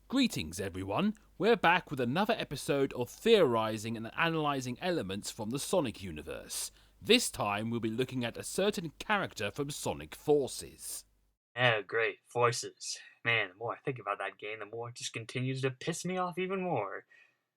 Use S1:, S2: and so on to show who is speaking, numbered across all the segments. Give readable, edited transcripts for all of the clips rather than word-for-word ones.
S1: Greetings everyone, we're back with another episode of theorising and analysing elements from the Sonic universe. This time we'll be looking at a certain character from Sonic Forces.
S2: Oh, great. Forces. Man, the more I think about that game, the more it just continues to piss me off even more.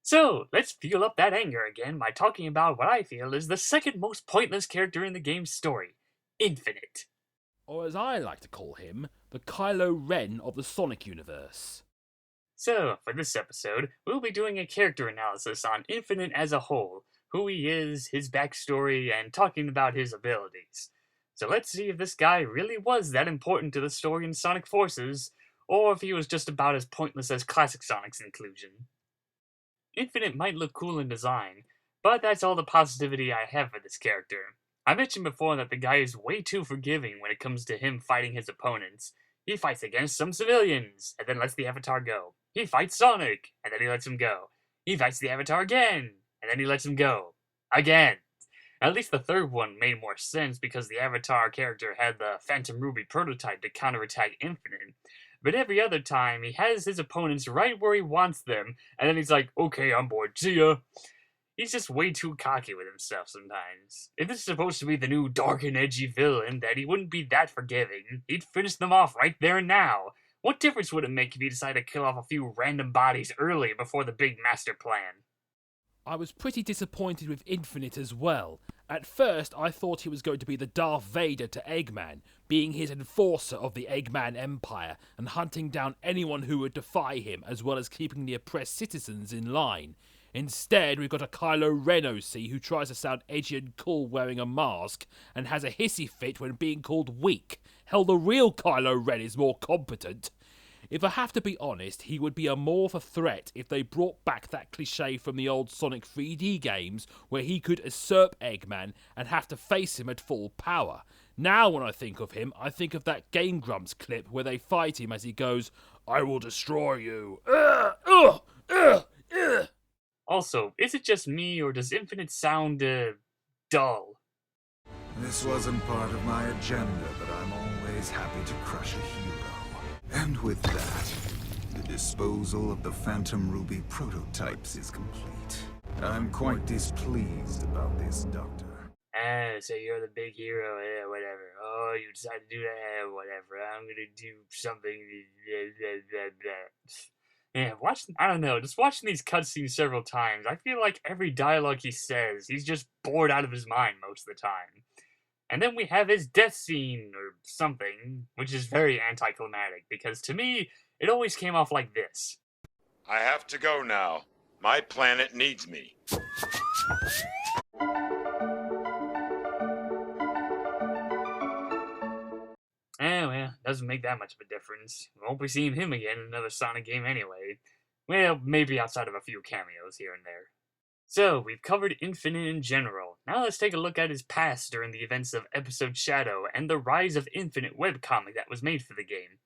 S2: So, let's fuel up that anger again by talking about what I feel is the second most pointless character in the game's story, Infinite.
S1: Or as I like to call him, the Kylo Ren of the Sonic universe.
S2: So, for this episode, we'll be doing a character analysis on Infinite as a whole, who he is, his backstory, and talking about his abilities. So let's see if this guy really was that important to the story in Sonic Forces, or if he was just about as pointless as classic Sonic's inclusion. Infinite might look cool in design, but that's all the positivity I have for this character. I mentioned before that the guy is way too forgiving when it comes to him fighting his opponents. He fights against some civilians, and then lets the Avatar go. He fights Sonic, and then he lets him go. He fights the Avatar again, and then he lets him go. Again. At least the third one made more sense because the Avatar character had the Phantom Ruby prototype to counterattack Infinite. But every other time, he has his opponents right where he wants them, and then he's like, okay, I'm bored, see ya. He's just way too cocky with himself sometimes. If this is supposed to be the new dark and edgy villain, then he wouldn't be that forgiving. He'd finish them off right there and now. What difference would it make if he decided to kill off a few random bodies early before the big master plan?
S1: I was pretty disappointed with Infinite as well. At first, I thought he was going to be the Darth Vader to Eggman, being his enforcer of the Eggman Empire and hunting down anyone who would defy him, as well as keeping the oppressed citizens in line. Instead, we've got a Kylo Ren OC who tries to sound edgy and cool wearing a mask and has a hissy fit when being called weak. Hell, the real Kylo Ren is more competent. If I have to be honest, he would be a more of a threat if they brought back that cliche from the old Sonic 3D games where he could usurp Eggman and have to face him at full power. Now when I think of him, I think of that Game Grumps clip where they fight him as he goes, "I will destroy you."
S2: Also, is it just me, or does Infinite sound, dull?
S3: This wasn't part of my agenda, but I'm always happy to crush a hero. And with that, the disposal of the Phantom Ruby prototypes is complete. I'm quite displeased about this, Doctor.
S2: So you're the big hero, whatever. Oh, you decided to do that, whatever. I'm gonna do something, Yeah, I don't know, just watching these cutscenes several times, I feel like every dialogue he says, he's just bored out of his mind most of the time. And then we have his death scene, or something, which is very anticlimactic, because to me, it always came off like this.
S4: I have to go now. My planet needs me.
S2: Well, doesn't make that much of a difference. We won't be seeing him again in another Sonic game anyway. Well, maybe outside of a few cameos here and there. So, we've covered Infinite in general. Now let's take a look at his past during the events of Episode Shadow and the Rise of Infinite webcomic that was made for the game.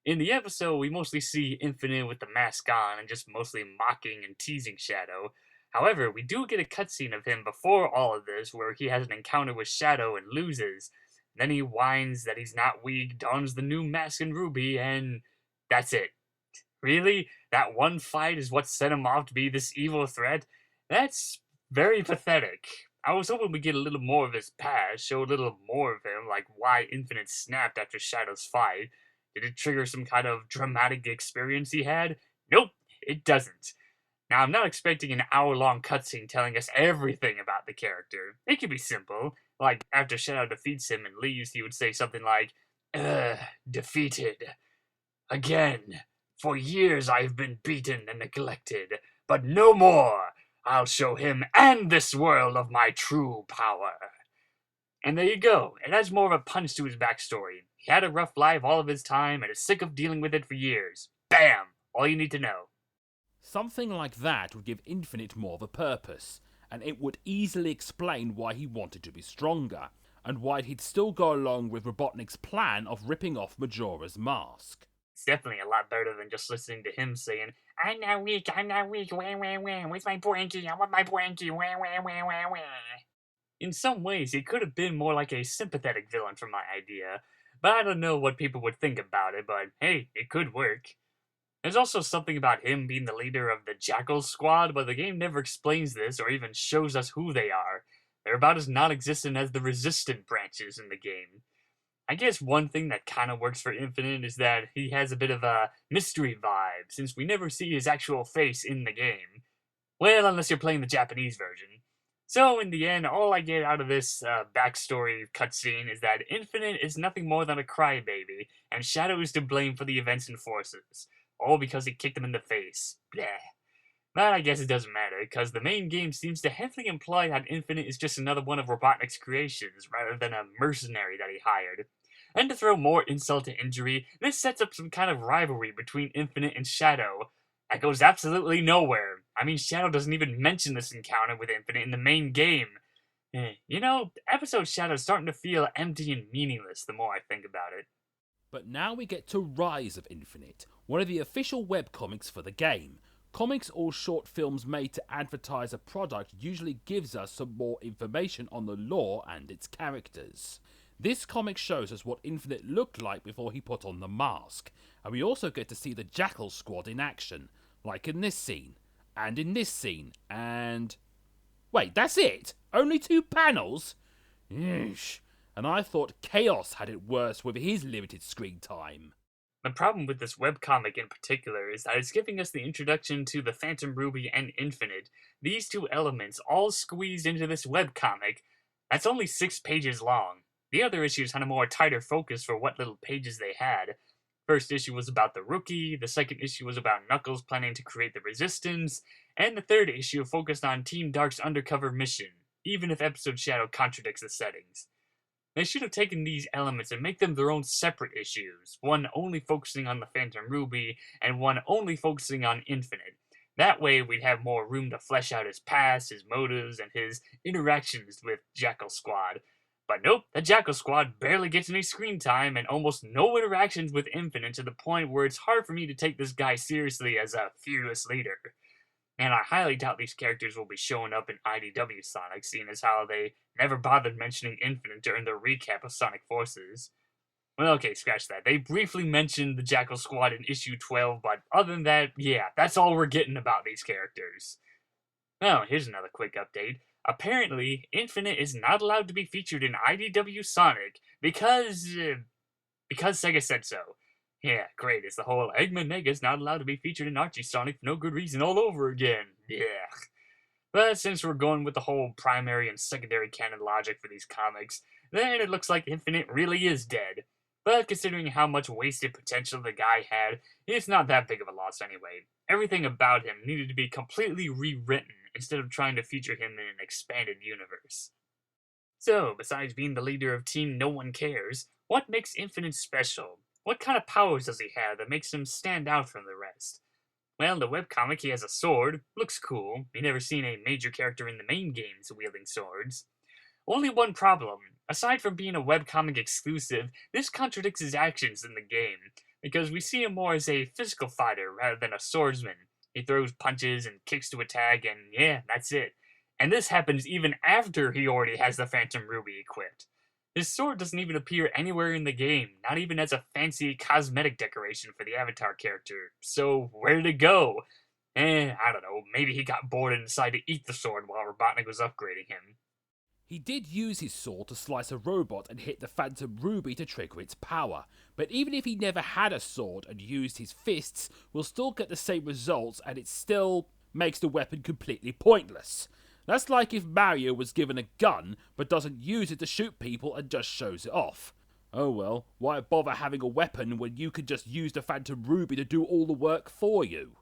S2: In the episode, we mostly see Infinite with the mask on and just mostly mocking and teasing Shadow. However, we do get a cutscene of him before all of this where he has an encounter with Shadow and loses. Then he whines that he's not weak, dons the new mask in Ruby, and that's it. Really? That one fight is what set him off to be this evil threat? That's very pathetic. I was hoping we'd get a little more of his past, show a little more of him, like why Infinite snapped after Shadow's fight. Did it trigger some kind of dramatic experience he had? Nope, it doesn't. Now, I'm not expecting an hour-long cutscene telling us everything about the character. It could be simple. Like, after Shadow defeats him and leaves, he would say something like, defeated. Again. For years I've been beaten and neglected, but no more. I'll show him and this world of my true power. And there you go. It adds more of a punch to his backstory. He had a rough life all of his time and is sick of dealing with it for years. Bam! All you need to know.
S1: Something like that would give Infinite more of a purpose, and it would easily explain why he wanted to be stronger, and why he'd still go along with Robotnik's plan of ripping off Majora's mask.
S2: It's definitely a lot better than just listening to him saying, I'm not weak, wah, wah, wah, where's my blankie, I want my blankie, wah, wah, wah, wah, wah. In some ways, he could have been more like a sympathetic villain for my idea, but I don't know what people would think about it, but hey, it could work. There's also something about him being the leader of the Jackal Squad, but the game never explains this or even shows us who they are. They're about as non-existent as the Resistant branches in the game. I guess one thing that kind of works for Infinite is that he has a bit of a mystery vibe, since we never see his actual face in the game. Well, unless you're playing the Japanese version. So, in the end, all I get out of this backstory cutscene is that Infinite is nothing more than a crybaby, and Shadow is to blame for the events and forces. All because he kicked him in the face. Bleh. But I guess it doesn't matter, because the main game seems to heavily imply that Infinite is just another one of Robotnik's creations, rather than a mercenary that he hired. And to throw more insult to injury, this sets up some kind of rivalry between Infinite and Shadow that goes absolutely nowhere. I mean, Shadow doesn't even mention this encounter with Infinite in the main game. You know, episode Shadow's starting to feel empty and meaningless the more I think about it.
S1: But now we get to Rise of Infinite, one of the official webcomics for the game. Comics or short films made to advertise a product usually gives us some more information on the lore and its characters. This comic shows us what Infinite looked like before he put on the mask, and we also get to see the Jackal Squad in action, like in this scene, and in this scene, and... Wait, that's it? Only 2 panels? Yeesh. And I thought Chaos had it worse with his limited screen time.
S2: The problem with this webcomic in particular is that it's giving us the introduction to the Phantom Ruby and Infinite, these 2 elements all squeezed into this webcomic that's only 6 pages long. The other issues had a more tighter focus for what little pages they had. First issue was about the Rookie, the second issue was about Knuckles planning to create the Resistance, and the third issue focused on Team Dark's undercover mission, even if Episode Shadow contradicts the settings. They should have taken these elements and make them their own separate issues, one only focusing on the Phantom Ruby, and one only focusing on Infinite. That way we'd have more room to flesh out his past, his motives, and his interactions with Jackal Squad. But nope, the Jackal Squad barely gets any screen time and almost no interactions with Infinite, to the point where it's hard for me to take this guy seriously as a fearless leader. And I highly doubt these characters will be showing up in IDW Sonic, seeing as how they never bothered mentioning Infinite during their recap of Sonic Forces. Well, okay, scratch that. They briefly mentioned the Jackal Squad in issue 12, but other than that, yeah, that's all we're getting about these characters. Now, here's another quick update. Apparently, Infinite is not allowed to be featured in IDW Sonic because Sega said so. Yeah, great, it's the whole Eggman Nega's not allowed to be featured in Archie Sonic for no good reason all over again. Yeah. But since we're going with the whole primary and secondary canon logic for these comics, then it looks like Infinite really is dead. But considering how much wasted potential the guy had, it's not that big of a loss anyway. Everything about him needed to be completely rewritten instead of trying to feature him in an expanded universe. So, besides being the leader of Team No One Cares, what makes Infinite special? What kind of powers does he have that makes him stand out from the rest? Well, in the webcomic he has a sword, looks cool, we never seen a major character in the main games wielding swords. Only one problem, aside from being a webcomic exclusive, this contradicts his actions in the game, because we see him more as a physical fighter rather than a swordsman. He throws punches and kicks to attack, and yeah, that's it. And this happens even after he already has the Phantom Ruby equipped. His sword doesn't even appear anywhere in the game, not even as a fancy cosmetic decoration for the Avatar character. So, where did it go? I don't know, maybe he got bored and decided to eat the sword while Robotnik was upgrading him.
S1: He did use his sword to slice a robot and hit the Phantom Ruby to trigger its power, but even if he never had a sword and used his fists, we'll still get the same results, and it still makes the weapon completely pointless. That's like if Mario was given a gun, but doesn't use it to shoot people and just shows it off. Oh well, why bother having a weapon when you could just use the Phantom Ruby to do all the work for you?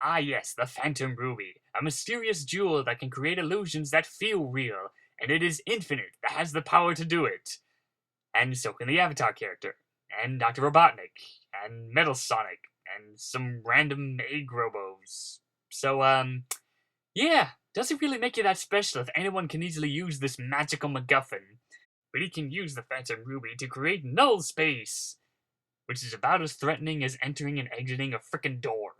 S2: Ah yes, the Phantom Ruby, a mysterious jewel that can create illusions that feel real, and it is Infinite that has the power to do it. And so can the Avatar character, and Dr. Robotnik, and Metal Sonic, and some random egg robos. So, yeah, does it really make you that special if anyone can easily use this magical MacGuffin? But he can use the Phantom Ruby to create null space, which is about as threatening as entering and exiting a frickin' door.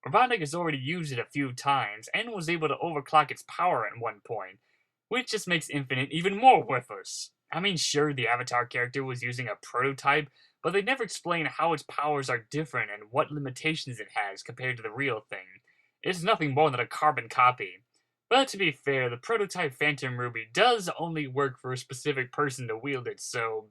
S2: Robotnik has already used it a few times, and was able to overclock its power at one point, which just makes Infinite even more worthless. I mean, sure, the Avatar character was using a prototype, but they never explain how its powers are different and what limitations it has compared to the real thing. It's nothing more than a carbon copy. But to be fair, the prototype Phantom Ruby does only work for a specific person to wield it, so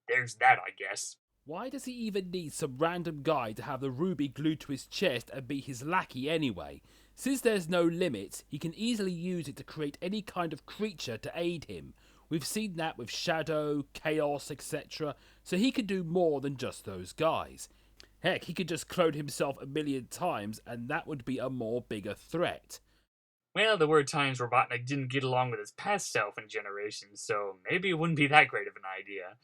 S2: there's that, I guess.
S1: Why does he even need some random guy to have the ruby glued to his chest and be his lackey anyway? Since there's no limits, he can easily use it to create any kind of creature to aid him. We've seen that with Shadow, Chaos, etc., so he can do more than just those guys. Heck, he could just clone himself a million times and that would be a more bigger threat.
S2: Well, there were times Robotnik didn't get along with his past self in Generations, so maybe it wouldn't be that great of an idea.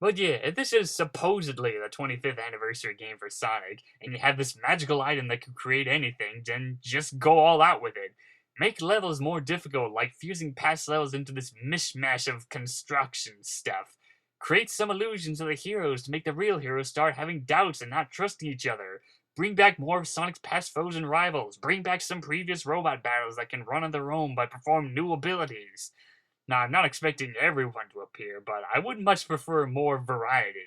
S2: But yeah, if this is supposedly the 25th anniversary game for Sonic, and you have this magical item that can create anything, then just go all out with it. Make levels more difficult, like fusing past levels into this mishmash of construction stuff. Create some illusions of the heroes to make the real heroes start having doubts and not trusting each other. Bring back more of Sonic's past foes and rivals. Bring back some previous robot battles that can run on their own but perform new abilities. Now, I'm not expecting everyone to appear, but I would much prefer more variety.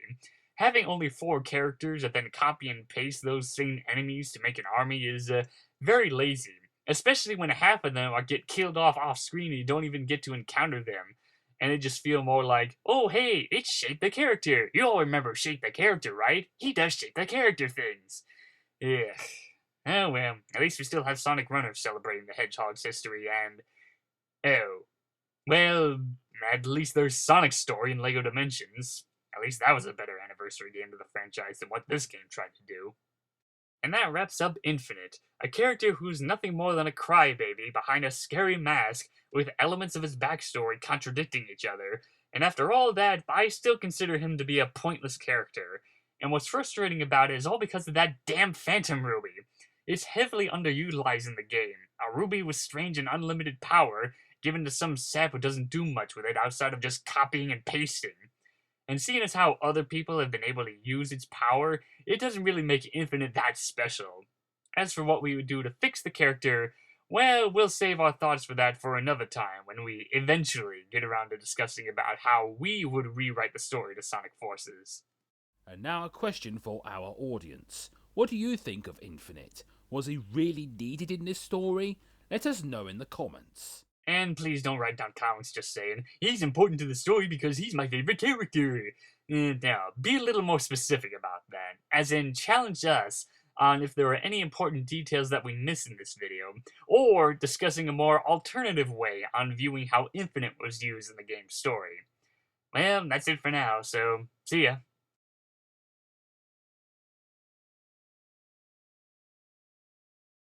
S2: Having only 4 characters and then copy and paste those same enemies to make an army is very lazy, especially when half of them get killed off screen and you don't even get to encounter them. And it just feel more like, oh hey, it's Shape the Character. You all remember Shape the Character, right? He does Shape the Character things. Yeah. Oh well, at least we still have Sonic Runners celebrating the Hedgehog's history and... Oh. Well, at least there's Sonic's story in LEGO Dimensions. At least that was a better anniversary game to the franchise than what this game tried to do. And that wraps up Infinite, a character who's nothing more than a crybaby behind a scary mask with elements of his backstory contradicting each other. And after all that, I still consider him to be a pointless character. And what's frustrating about it is all because of that damn Phantom Ruby. It's heavily underutilized in the game. A ruby with strange and unlimited power, given to some sap who doesn't do much with it outside of just copying and pasting. And seeing as how other people have been able to use its power, it doesn't really make Infinite that special. As for what we would do to fix the character, well, we'll save our thoughts for that for another time when we eventually get around to discussing about how we would rewrite the story to Sonic Forces.
S1: And now a question for our audience. What do you think of Infinite? Was he really needed in this story? Let us know in the comments.
S2: And please don't write down comments just saying, he's important to the story because he's my favorite character. Now, be a little more specific about that. As in, challenge us on if there are any important details that we miss in this video, or discussing a more alternative way on viewing how Infinite was used in the game's story. Well, that's it for now, so see ya.